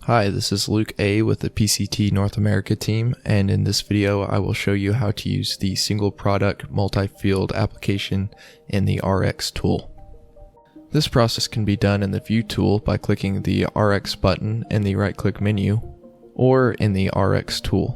Hi, this is Luke A with the PCT North America team, and in this video I will show you how to use the single product multi-field application in the RX tool. This process can be done in the View tool by clicking the RX button in the right-click menu, or in the RX tool.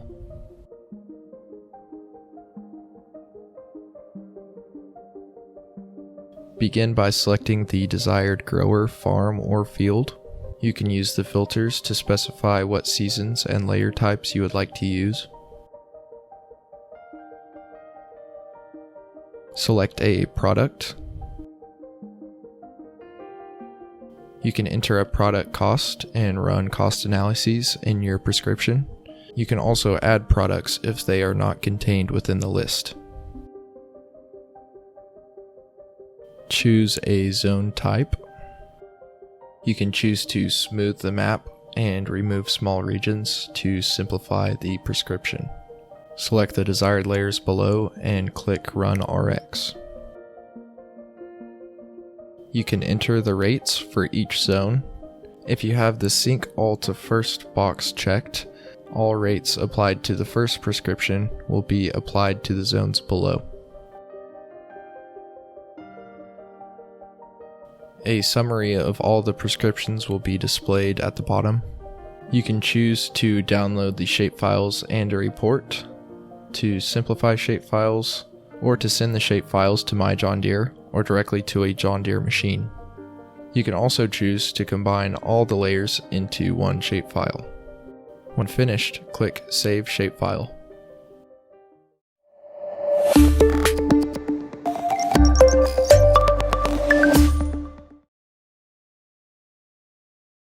Begin by selecting the desired grower, farm, or field. You can use the filters to specify what seasons and layer types you would like to use. Select a product. You can enter a product cost and run cost analyses in your prescription. You can also add products if they are not contained within the list. Choose a zone type. You can choose to smooth the map and remove small regions to simplify the prescription. Select the desired layers below and click Run RX. You can enter the rates for each zone. If you have the Sync All to First box checked, all rates applied to the first prescription will be applied to the zones below. A summary of all the prescriptions will be displayed at the bottom. You can choose to download the shapefiles and a report, to simplify shapefiles, or to send the shapefiles to My John Deere or directly to a John Deere machine. You can also choose to combine all the layers into one shapefile. When finished, click Save Shapefile.